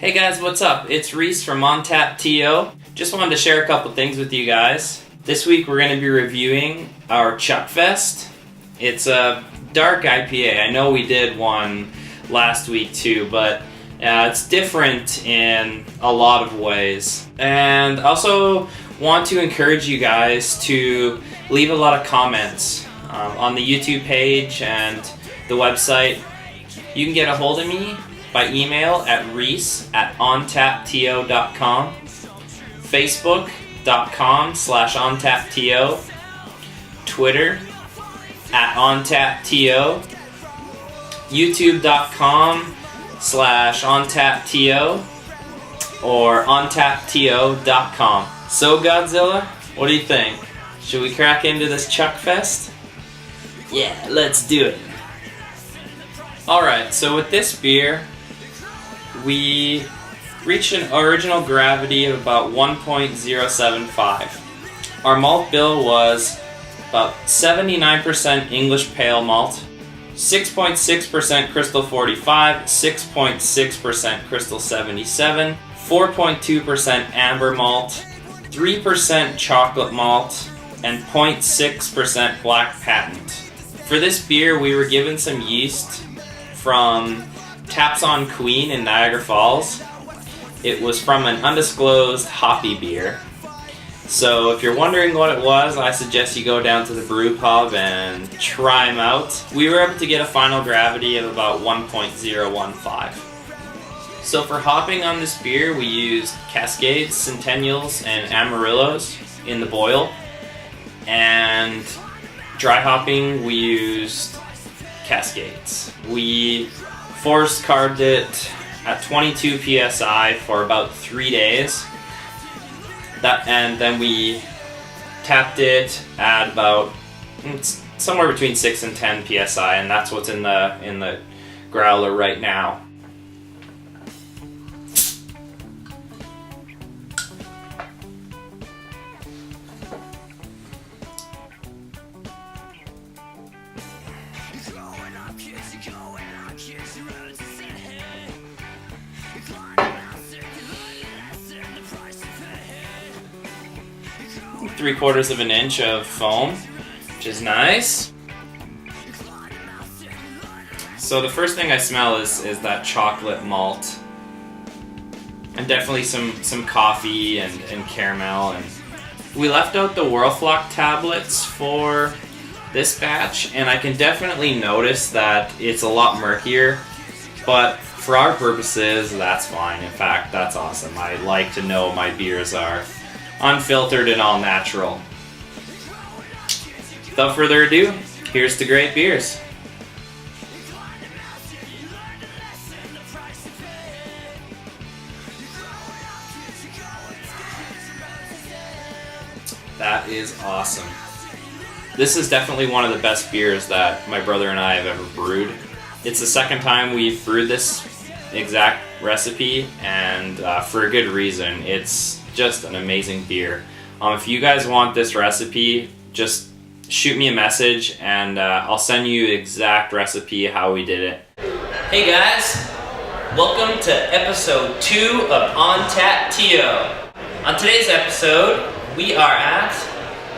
Hey guys, what's up? It's Reiss from OnTapTOE. Just wanted to share a couple things with you guys. This week we're going to be reviewing our ChuckFest. It's a dark IPA. I know we did one last week too, but it's different in a lot of ways. And also want to encourage you guys to leave a lot of comments on the YouTube page and the website. You can get a hold of me by email at reiss@ontapto.com, facebook.com/ontapto, Twitter @ontapto, youtube.com/ontapto, or ontapto.com. So Godzilla, what do you think? Should we crack into this ChuckFest? Yeah, let's do it. Alright, so with this beer, we reached an original gravity of about 1.075. Our malt bill was about 79% English pale malt, 6.6% Crystal 45, 6.6% Crystal 77, 4.2% amber malt, 3% chocolate malt, and 0.6% black patent. For this beer, we were given some yeast from Taps on Queen in Niagara Falls. It was from an undisclosed hoppy beer. So if you're wondering what it was, I suggest you go down to the brew pub and try them out. We were able to get a final gravity of about 1.015. So for hopping on this beer, we used Cascades, Centennials, and Amarillos in the boil. And dry hopping, we used Cascades. We forced carved it at 22 psi for about 3 days. And then we tapped it at about somewhere between 6 and 10 psi, and that's what's in the growler right now. Three-quarters of an inch of foam, which is nice. So the first thing I smell is that chocolate malt, and definitely some coffee and caramel. And we left out the Whirlflock tablets for this batch, and I can definitely notice that it's a lot murkier, but for our purposes, that's fine. In fact, that's awesome. I like to know my beers are unfiltered and all natural. Without further ado, here's to great beers. That is awesome. This is definitely one of the best beers that my brother and I have ever brewed. It's the second time we've brewed this exact recipe, and for a good reason. It's just an amazing beer. If you guys want this recipe, just shoot me a message and I'll send you the exact recipe how we did it. Hey guys, welcome to episode 2 of OnTapTOE. On today's episode, we are at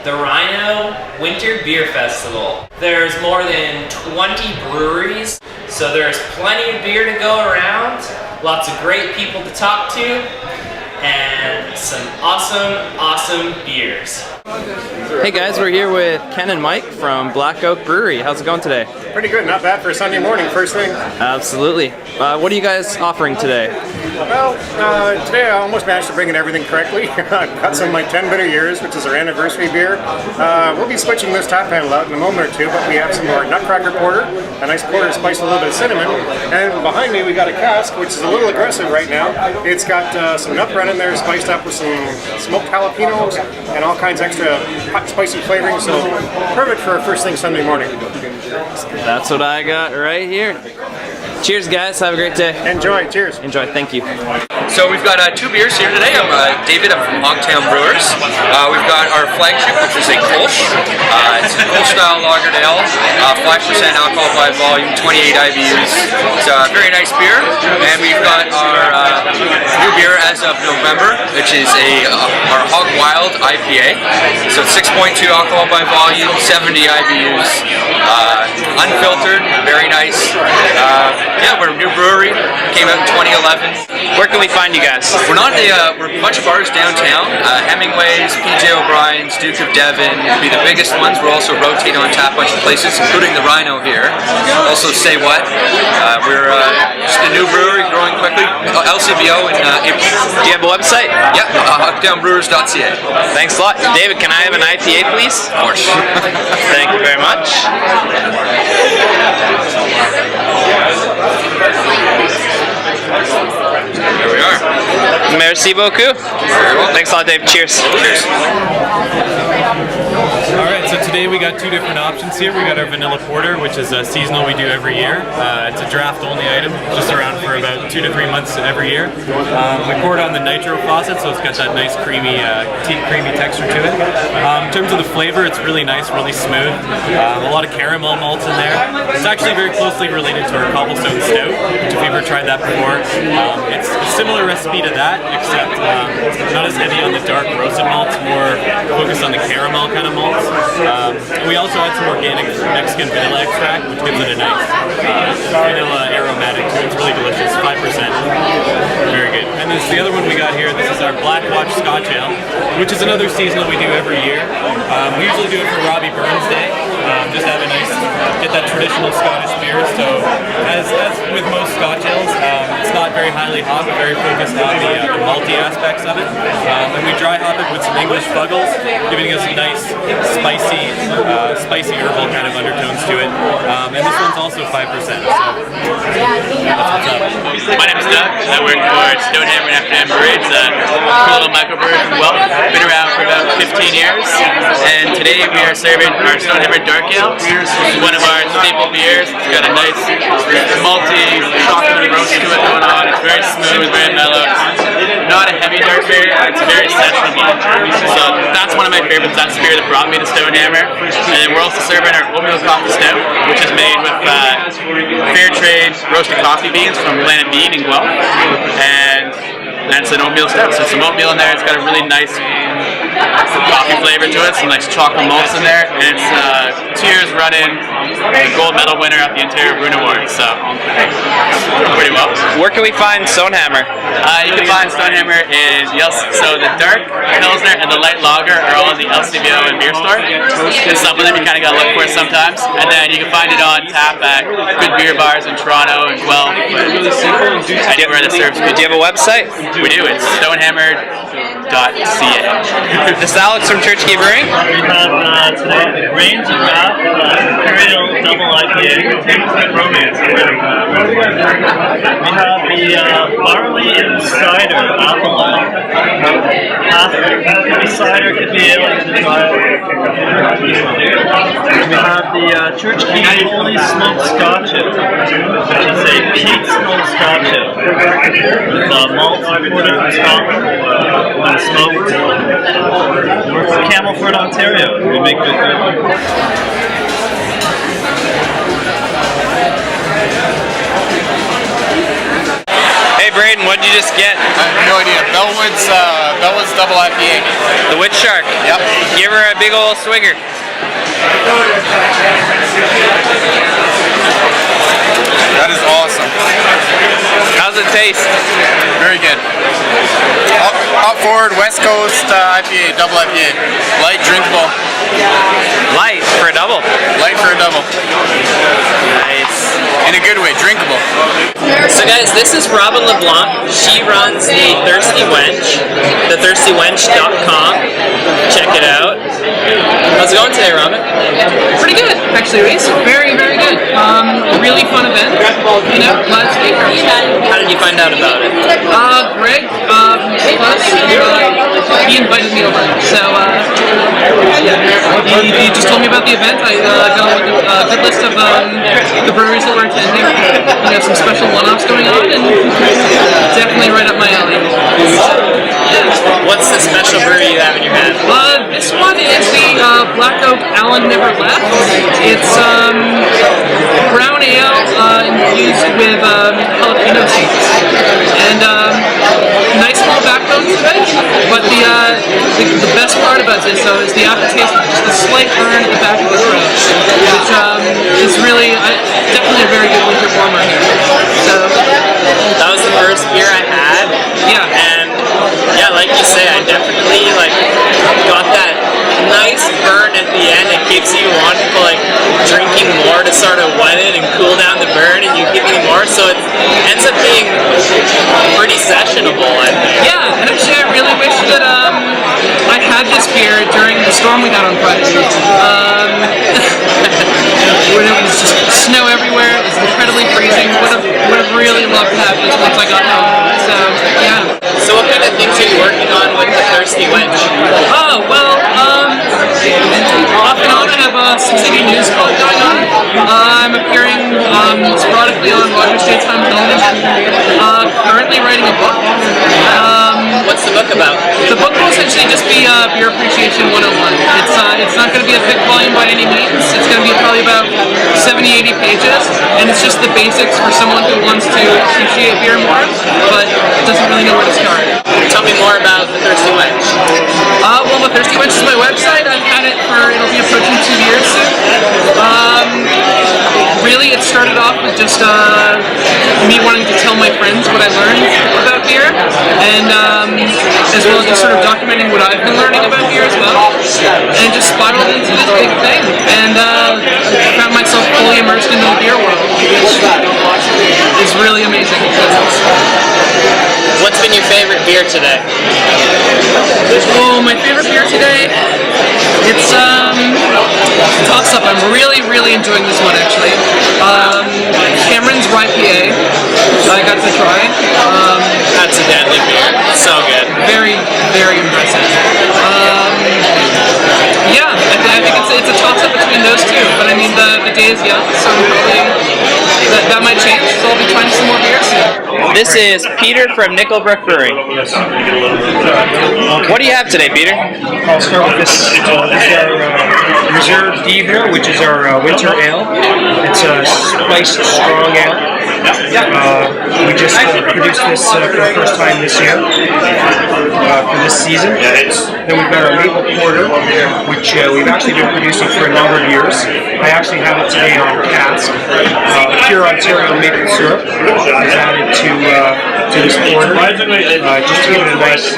the Rhino Winter Beer Festival. There's more than 20 breweries, so there's plenty of beer to go around, lots of great people to talk to, and some awesome beers. Hey guys, we're here with Ken and Mike from Black Oak Brewery. How's it going today? Pretty good, not bad for a Sunday morning, first thing. Absolutely. What are you guys offering today? Well, today I almost managed to bring in everything correctly. I've got some of my 10 Bitter Years, which is our anniversary beer. We'll be switching this top handle out in a moment or two, but we have some more Nutcracker Porter, a nice porter spiced with a little bit of cinnamon. And behind me we got a cask, which is a little aggressive right now. It's got some nut bread in there, spiced up with some smoked jalapenos and all kinds of extra hot spicy flavoring, so perfect for a first thing Sunday morning. That's what I got right here. Cheers, guys. Have a great day. Enjoy. Cheers. Enjoy. Thank you. So we've got 2 beers here today. I'm David. I'm from Hogtown Brewers. We've got our flagship, which is a Kolsch. It's a Kolsch style lager ale, 5% alcohol by volume, 28 IBUs. It's a very nice beer. And we've got our new beer as of November, which is our Hog Wild IPA. So it's 6.2 alcohol by volume, 70 IBUs, unfiltered, very nice. Yeah, we're a new brewery. Came out in 2011. Where can we find you guys? We're a bunch of bars downtown. Hemingway's, PJ O'Brien's, Duke of Devon would be the biggest ones. We'll also rotate on tap a bunch of places, including the Rhino here. Also Say What. We're just a new brewery growing quickly. LCBO in April. Do you have a website? Yep, hogtownbrewers.ca. Thanks a lot. David, can I have an IPA, please? Of course. Thank you very much. There we are. Merci beaucoup. Thanks a lot, Dave. Cheers. Cheers. Alright, so today we got 2 different options here. We got our vanilla porter, which is a seasonal we do every year. It's a draft only item, just around for about 2 to 3 months every year. We pour it on the nitro faucet, so it's got that nice creamy texture to it. In terms of the flavor, it's really nice, really smooth. A lot of caramel malts in there. It's actually very closely related to our cobblestone stout, which if you've ever tried that before, it's a similar recipe to that, except not as heavy on the dark roasted malts, more focused on the caramel kind of malts. We also add some organic Mexican vanilla extract, which gives it a nice vanilla aromatic to it. It's really delicious, 5%. Very good. And this is the other one we got here. This is our Black Watch Scotch Ale, which is another seasonal we do every year. We usually do it for Robbie Burns Day. Just have a nice, get that traditional Scottish beer. So as with most Scotch ales, it's not very highly hopped, very focused on the malty aspects of it. And we dry hop it with some English fuggles, giving us a nice spicy herbal kind of undertones to it. And this one's also 5%. So that's what's up. My name's Doug. I work for Stonehammer and Afternoon Brewery. It's a cool little microbrewery from Guelph. Been around for about 15 years. And today we are serving our Stonehammer Dark Ale. It's one of our staple beers. It's got a nice malty chocolate roast to it going on. It's very smooth, very mellow. Not a heavy dark beer. It's very sessionable. So that's one of my favorites. That's the beer that brought me to Stonehammer. And then we're also serving our oatmeal coffee stout, which is made with fair trade roasted coffee beans from Planet Bean in Guelph. And it's an oatmeal stout, so some oatmeal in there. It's got a really nice coffee flavor to it, some nice chocolate malts in there, and it's 2 years running the gold medal winner at the Ontario Brewing Awards, so pretty well. Where can we find Stonehammer? You can find Stonehammer in so the dark Pilsner and the light lager are all in the LCBO and beer store. There's some of them you kind of got to look for sometimes, and then you can find it on tap at good beer bars in Toronto and Guelph, anywhere that serves good. Do you have a website? We do. It's stonehammer.ca. This is Alex from Church Brewing. We have today the Range and Wrath Imperial Double IPA. Romance. We have the Barley and Cider Apple Lager. Could be cider, could be ale, you can try it. We have the Church Key Holy Smoked Scotch Ale, which is a peat smoked Scotch Ale with malt imported from Scotland and smoked. We're from Camelford, Ontario. We make good beer. Hey Braden, what did you just get? I have no idea. Bellwood's Double IPA. The Witch Shark. Yep. Give her a big old swigger. That is awesome. How's it taste? Very good. Up forward, West Coast IPA, double IPA. Light, drinkable. Light for a double. Light for a double. Nice. In a good way, drinkable. So guys, this is Robin LeBlanc. She runs the Thirsty Wench, thethirstywench.com. Check it out. How's it going today, Robin? Pretty good, actually, Reiss. Very, very good. Really fun event. You know, lots of people. How did you find out about it? Greg Plus, he invited me over. So, he just told me about the event. I got a good list of the breweries that we're attending. We have some special one-offs going on, and definitely right up my alley. What's the special brewery you have in your hand? This one is the Black Oak Alan Never Left. It's brown ale infused with jalapeno seeds. And nice small backbone to it, but the best part about this though is the aftertaste, just the slight burn at the back of the throat, which is really definitely a very good winter warmer here. So That was the first beer I had. yeah, And yeah, like you say, I definitely got that nice burn at the end. It keeps you wanting to drinking more to sort of wet it and cool down the burn, and you keep getting more. So it ends up being pretty sessionable, I think. yeah, and actually I really wish that I had this beer during the storm we got on Friday. When it was just snow everywhere, it was incredibly freezing. Would have really loved to have this once I got home. So yeah. So what kind of things are you working on with the Thirsty Wench? Oh, well, off and on I have a city news club going on. I'm appearing sporadically on Rogers Daytime Television. Currently writing a book. What's the book about? The book will essentially just be Beer Appreciation 101. It's not going to be a thick volume by any means. It's going to be probably about 70-80 pages, and it's just the basics for someone who wants to appreciate beer more, but doesn't really know where to start. Tell me more about the Thirsty Wench. Well, the Thirsty Wench is my website. I've had it it'll be approaching 2 years soon. Really, it started off with just me wanting to tell my friends what I learned about beer, and as well as just sort of documenting what I've been learning about beer as well, and it just spiraled into this big thing, and I found myself fully immersed into the beer world, which is really amazing. What's been your favorite beer today? Oh, my favorite beer today, it's toss-up. I'm really enjoying this one actually. Cameron's IPA, I got to try. That's a deadly beer. So good. Very impressive. Yeah, I think it's a toss-up between those two, but I mean the day is young, so probably that might change, so I'll be trying some more beers soon. This is Peter from Nickelbrook Brewery. What do you have today, Peter? I'll start with this. This is our Reserve D beer, which is our winter ale. It's a spiced strong ale. We just produced this for the first time this year, for this season. Then we've got our maple porter, which we've actually been producing for a number of years. I actually have it today on cask. Pure Ontario maple syrup is added to this porter, just to give it a nice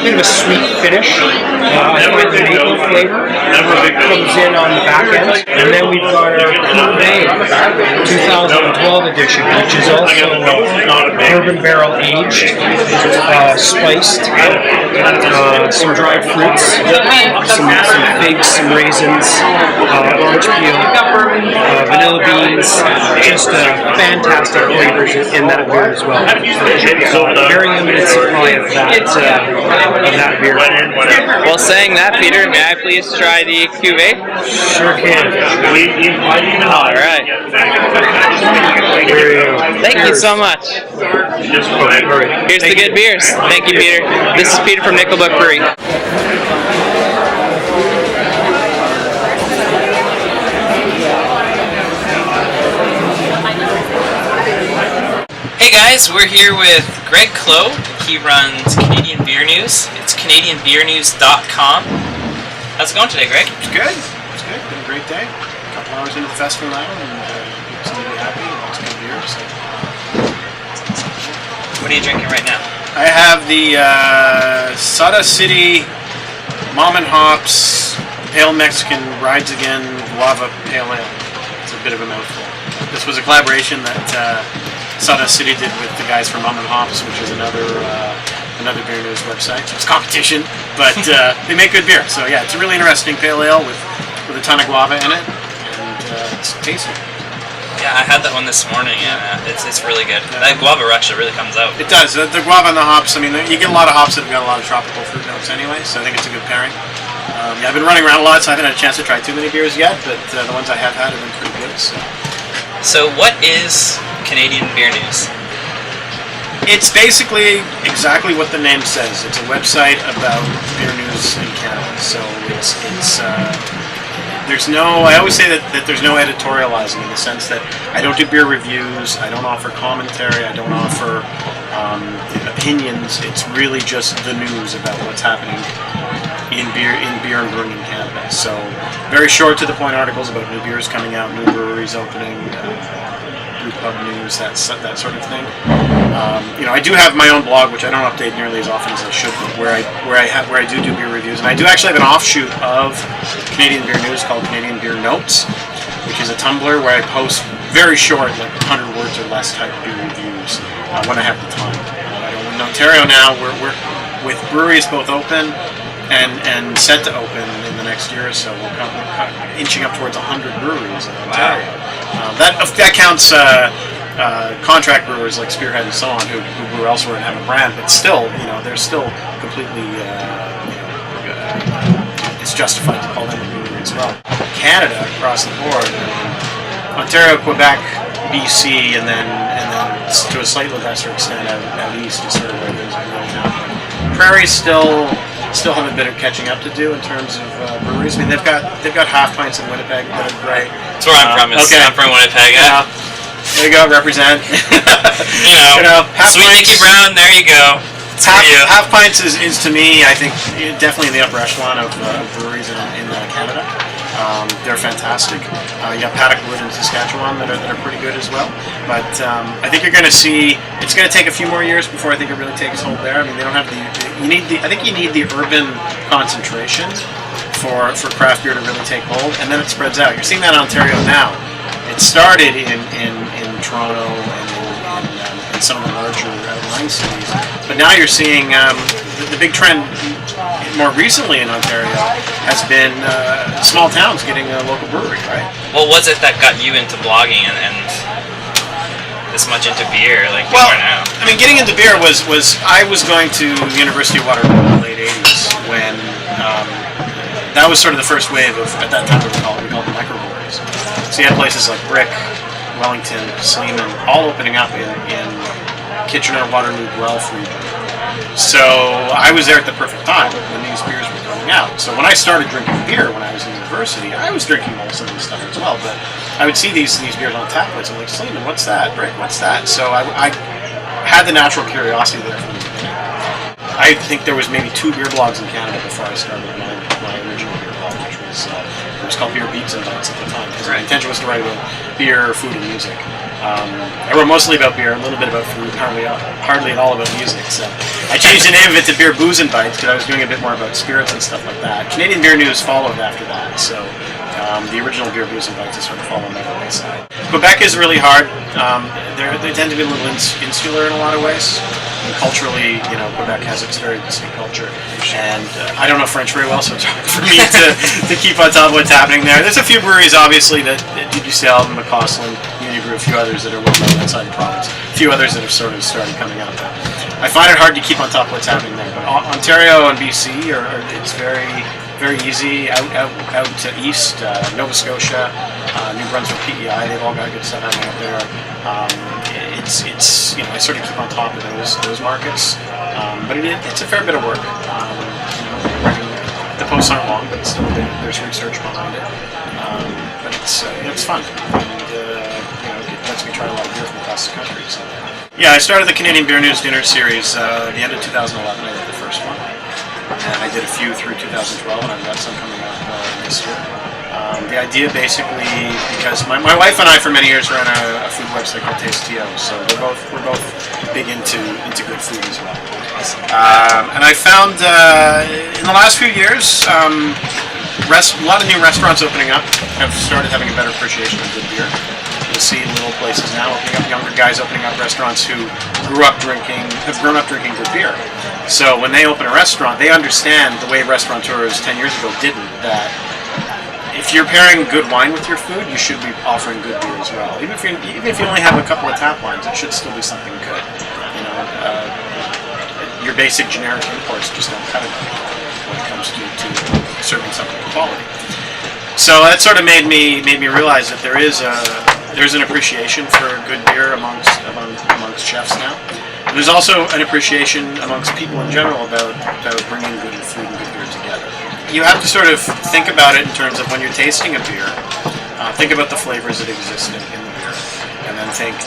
bit of a sweet finish. I find the maple flavor comes in on the back end. And then we've got our Cuvée 2012 edition, which is also bourbon barrel aged, spiced, some dried fruits, some figs, some raisins, orange peel, vanilla beans, just fantastic flavors in that beer as well. Very limited supply of that beer. Well, saying that, Peter, may I please try the Cuvée? Sure can. All right. Thank you so much. Here's the good beers. Thank you, Peter. This is Peter from Nickelbrook Brewery. Hey guys, we're here with Greg Clow. He runs Canadian Beer News. It's CanadianBeerNews.com. How's it going today, Greg? It's good. It's good. Been a great day. A couple hours into the festival now, and people seem to be happy. Lots of good beer. So. What are you drinking right now? I have the Sada City Mom and Hops Pale Mexican Rides Again Guava Pale Ale. It's a bit of a mouthful. This was a collaboration that Sada City did with the guys from Mom and Hops, which is another beer news website. It's competition, but they make good beer. So yeah, it's a really interesting pale ale with a ton of guava in it, and it's tasty. Yeah, I had that one this morning, and it's really good. That guava actually really comes out. It does. The guava and the hops, I mean, you get a lot of hops that have got a lot of tropical fruit notes anyway, so I think it's a good pairing. Yeah, I've been running around a lot, so I haven't had a chance to try too many beers yet, but the ones I have had have been pretty good. So what is Canadian Beer News? It's basically exactly what the name says. It's a website about beer news in Canada. So there's no, I always say that there's no editorializing in the sense that I don't do beer reviews, I don't offer commentary, I don't offer opinions. It's really just the news about what's happening in beer and brewing in Canada. So very short to the point articles about new beers coming out, new breweries opening, brew pub news, that sort of thing. I do have my own blog, which I don't update nearly as often as I should, but where I do beer reviews, and I do actually have an offshoot of Canadian Beer News called Canadian Beer Notes, which is a Tumblr where I post very short, like 100 words or less type beer reviews when I have the time. In Ontario now, we're with breweries both open and set to open in the next year or so. We're inching up towards 100 breweries in Ontario. That counts contract brewers like Spearhead and so on who brew elsewhere and have a brand, but still, they're still completely. It's justified to call them a brewery as well. Canada across the board, Ontario, Quebec, BC, and then to a slightly lesser extent out east is sort of where things are really happening. Prairies still have a bit of catching up to do in terms of breweries. I mean, they've got half pints in Winnipeg that are great. That's where I'm from. Okay. I'm from Winnipeg. Yeah. There you go, represent. Half Sweet pints, Nicky Brown. There you go. Half pints is to me, I think, definitely in the upper echelon of breweries in Canada. They're fantastic. You got Paddock Wood in Saskatchewan that are pretty good as well. But I think you're going to see, it's going to take a few more years before I think it really takes hold there. I mean, they don't have I think you need the urban concentration for craft beer to really take hold, and then it spreads out. You're seeing that in Ontario now. It started in Toronto and in some of the larger outlying cities, but now you're seeing the big trend more recently in Ontario has been small towns getting a local brewery, right? What was it that got you into blogging and this much into beer like you are now? I mean, getting into beer was I was going to the University of Waterloo in the late 80s when that was sort of the first wave of, at that time we called them microbreweries. So you had places like Brick, Wellington, Sleeman, all opening up in Kitchener, Waterloo, Guelph region. So I was there at the perfect time when these beers were coming out. So when I started drinking beer when I was in university, I was drinking most of this stuff as well. But I would see these beers on tap lists. I'm like, Sleeman, what's that? Brick, what's that? So I had the natural curiosity there from the beginning. I think there was maybe 2 beer blogs in Canada before I started my original beer blog, which was it was called Beer Beats and Bites at the time, because my intention was to write about beer, food, and music. I wrote mostly about beer, a little bit about food, hardly at all about music. So I changed the name of it to Beer Booze and Bites because I was doing a bit more about spirits and stuff like that. Canadian Beer News followed after that, so the original Beer Booze and Bites is sort of fallen by the wayside. Quebec is really hard. They tend to be a little insular in a lot of ways. And culturally, Quebec has its very distinct culture, and I don't know French very well, so it's hard for me to keep on top of what's happening there. There's a few breweries, obviously, that DGCL, McCausland, Unibrew, a few others that are well known outside the province, a few others that have sort of started coming up. I find it hard to keep on top of what's happening there, but Ontario and BC it's very, very easy. Out to east, Nova Scotia, New Brunswick, PEI, they've all got good stuff happening out there. It's I sort of keep on top of those markets, but it's a fair bit of work. The posts aren't long, but still there's research behind it. But it's fun, and it lets me try a lot of beer from across the country. So. Yeah, I started the Canadian Beer News Dinner Series at the end of 2011. I did the first one, and I did a few through 2012, and I've got some coming up this year. The idea basically, because my wife and I for many years ran a food website called Thirsty Wench, so we're both big into good food as well. And I found in the last few years, a lot of new restaurants opening up have started having a better appreciation of good beer. You'll see little places now opening up, younger guys opening up restaurants who have grown up drinking good beer. So when they open a restaurant, they understand the way restaurateurs 10 years ago didn't, that if you're pairing good wine with your food, you should be offering good beer as well. Even if you only have a couple of tap wines, it should still be something good. You know, your basic generic imports just don't cut it when it comes to serving something of quality. So that sort of made me realize that there's an appreciation for good beer amongst chefs now. And there's also an appreciation amongst people in general about bringing good food and good beer together. You have to sort of think about it in terms of when you're tasting a beer, think about the flavors that exist in the beer, and then think,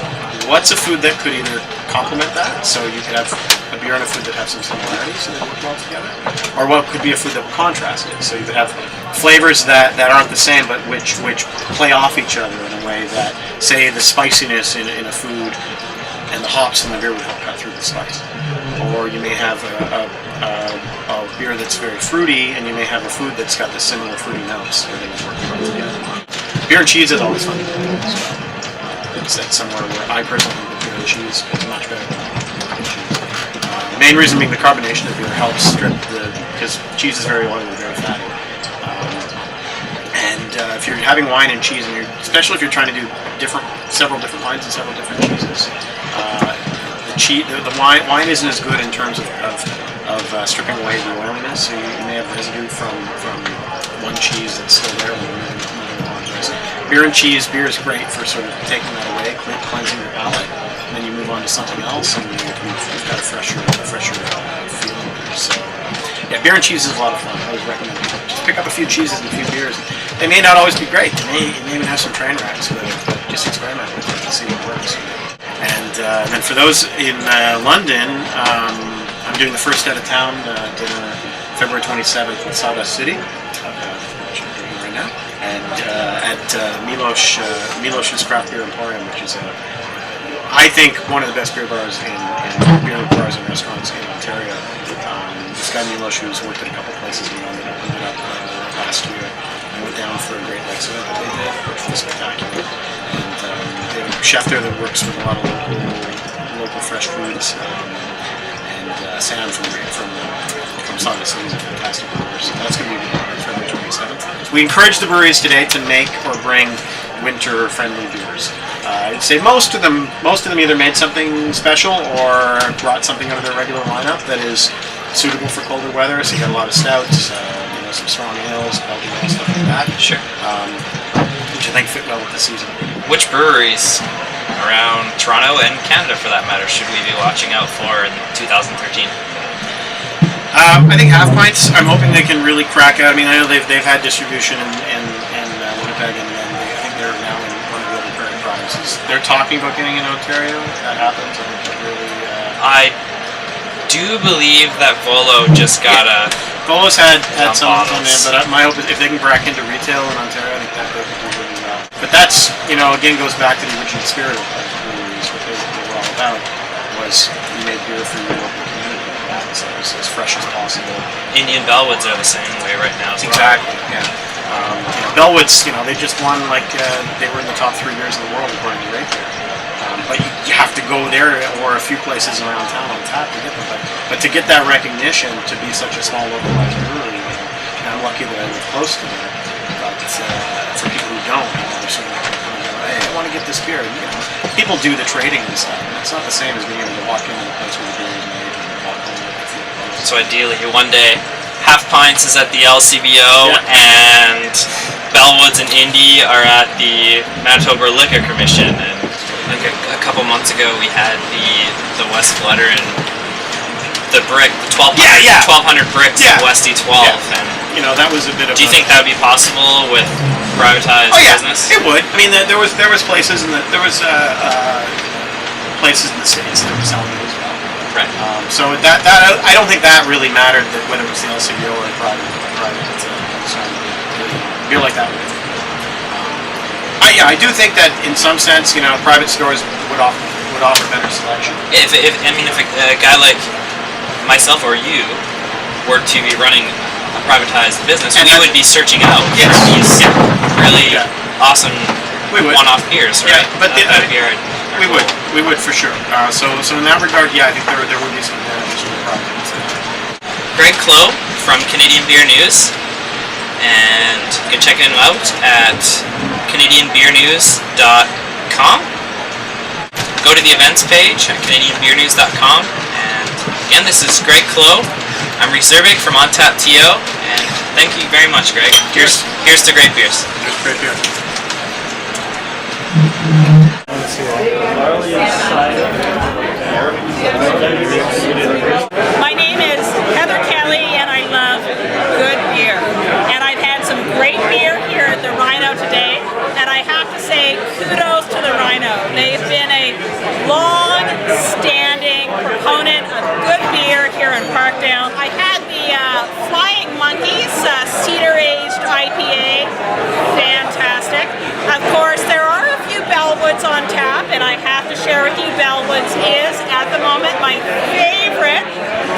what's a food that could either complement that, so you could have a beer and a food that have some similarities and they work well together, or what could be a food that would contrast it, so you could have flavors that aren't the same but which play off each other in a way that, say, the spiciness in a food and the hops in the beer would help cut through the spice. Or you may have a beer that's very fruity, and you may have a food that's got the similar fruity notes where they work well together. Beer and cheese is always fun to do as well. It's somewhere where I personally think that beer and cheese is much better than cheese. The main reason being the carbonation of beer helps strip because cheese is very oily, very fatty. If you're having wine and cheese, and especially if you're trying to do several different wines and several different cheeses, the wine isn't as good in terms of stripping away the oiliness. So you may have residue from one cheese that's still there when you're moving on. Beer and cheese, beer is great for sort of taking that away, cleansing your palate, and then you move on to something else, and you've got a fresher feeling. So yeah, beer and cheese is a lot of fun. I would recommend it. Just pick up a few cheeses and a few beers. They may not always be great. They may even have some train wrecks, but just experiment with it and see what works. And then for those in London, I'm doing the first out of town dinner February 27th in Sawdust City, which I'm doing right now, and at Milosh's Craft Beer Emporium, which is I think one of the best beer bars in beer bars and restaurants in Ontario. This guy Milosh, who's worked at a couple places in London, opened it up last year. I went down for a Great Lakes event that they did, which was spectacular. And they have a chef there that works with a lot of local fresh foods. And Sam from Sawdust City is a fantastic brewer. So that's going to be February 27th. We encourage the breweries today to make or bring winter-friendly beers. I'd say most of them either made something special or brought something out of their regular lineup that is suitable for colder weather. So you got a lot of stouts, some strong ales, Belgian ales, stuff like that. Sure. Which I think fit well with the season. Which breweries around Toronto and Canada, for that matter, should we be watching out for in 2013? I think Half Pints. I'm hoping they can really crack out. I mean, I know they've had distribution in Winnipeg, and I think they're now in one of the other prairie provinces. They're talking about getting in Ontario. If that happens, I think that really. I do believe that Volo just got a. Volo's had some in, but my hope is if they can crack into retail in Ontario, I think that they could do really well. But that's, again, goes back to the original spirit of breweries. What they were all about was you made beer for your local community. So it was as fresh as possible. Indian Bellwoods are the same way right now as well. Exactly, yeah. Bellwoods, they just won, they were in the top 3 beers in the world according to Rate Beer. But you have to go there or a few places around town on tap to get them. But to get that recognition, to be such a small localized brewery, and I'm lucky that I live close to it. But for people who don't, they're sort of hey, I want to get this beer. People do the trading and stuff. And it's not the same as being able to walk into the place where the beer is made and walk home with a few clothes. So ideally, one day, Half Pints is at the LCBO, and Bellwoods and Indy are at the Manitoba Liquor Commission. And like a couple months ago, we had the West Flutter and the brick, the 1,200 bricks of Westy 12. Yeah. And that was a bit of. Do you think that would be possible with privatized business? It would. I mean, there was places in the places in the States that were selling it as well. Right. So that I don't think that really mattered whether it was the LCBO or a private beer like that. I do think that in some sense, private stores would offer better selection. If a guy like myself or you were to be running a privatized business, we would be searching out for these really awesome one-off beers, right? Yeah, but we would for sure. So in that regard, I think there would be some advantages to the private. Greg Clow from Canadian Beer News, and you can check them out at CanadianBeerNews.com. Go to the events page at CanadianBeerNews.com. And again, this is Greg Clow. I'm Reiss Zurbyk from OnTapTO, and thank you very much, Greg. Here's to great beers. Here's great beer. My name is Heather Kelly, and I love good beer. And I've had some great beer here at the Rhino today, and I have to say kudos to the Rhino. They've been a long-standing proponent of good beer here in Parkdale. I had the Flying Monkeys Cedar-Aged IPA, fantastic. Of course, there are a few Bellwoods on tap, and I have to share with you, Bellwoods is, at the moment, my favorite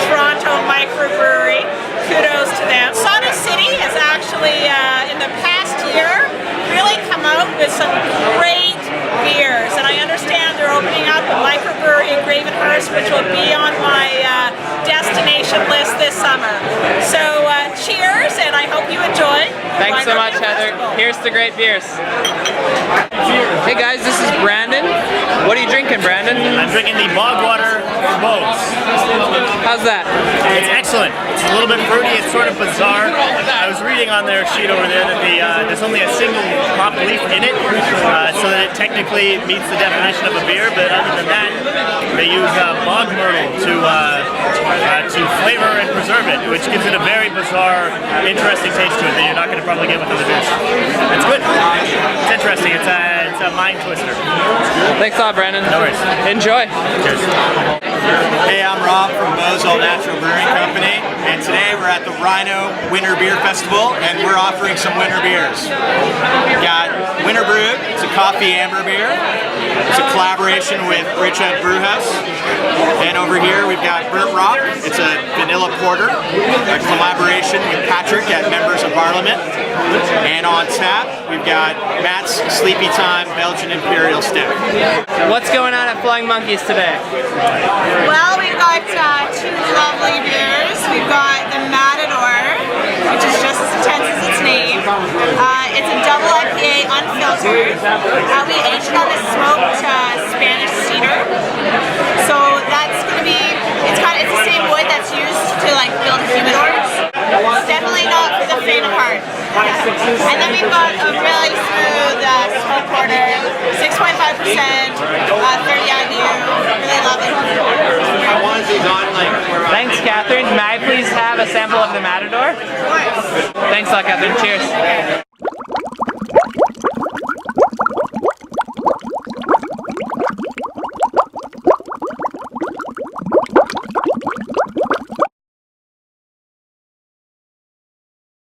Toronto microbrewery. Kudos to them. Sauna City has actually, in the past year, really come out with some great beers, and I understand they're opening up a microbrewery in Gravenhurst, which will be on my destination list this summer. So cheers, and I hope you enjoy. Thanks so much, Heather. Here's to great beers. Hey guys, this is Brandon. What are you drinking, Brandon? I'm drinking the Bogwater Boats. How's that? It's excellent. It's a little bit fruity. It's sort of bizarre. I was reading on their sheet over there that there's only a single hop leaf in it, so that it technically meets the definition of a beer. But other than that, they use bog myrtle to flavor and preserve it, which gives it a very bizarre, interesting taste to it that you're not going to probably get with other beers. It's good. It's interesting. It's a mind twister. Thanks a lot, Brandon. No worries. Enjoy. Cheers. Hey, I'm Rob from Mo's All Natural Brewing Company, and today we're at the Rhino Winter Beer Festival, and we're offering some winter beers. We've got Winter Brew, it's a coffee amber beer. It's a collaboration with Richard Brewhouse. And over here we've got Burt Rock, it's a vanilla porter, a collaboration with Patrick at Members of Parliament. And on tap, we've got Matt's Sleepy Time Belgian Imperial Stout. What's going on at Flying Monkeys today? Well, we've got two lovely beers. We've got the Matador, which is just as intense as its name. It's a double IPA unfiltered. We aged it on a smoked Spanish cedar. So that's going to be, it's the same wood that's used to build humidors. It's definitely not for the faint of heart. And then we've got a really smooth smoke porter, 6.5%, 30 IBU. Really love it. Thanks, Catherine. May I please have a sample of the Matador? Of course. Thanks a lot, Catherine. Cheers.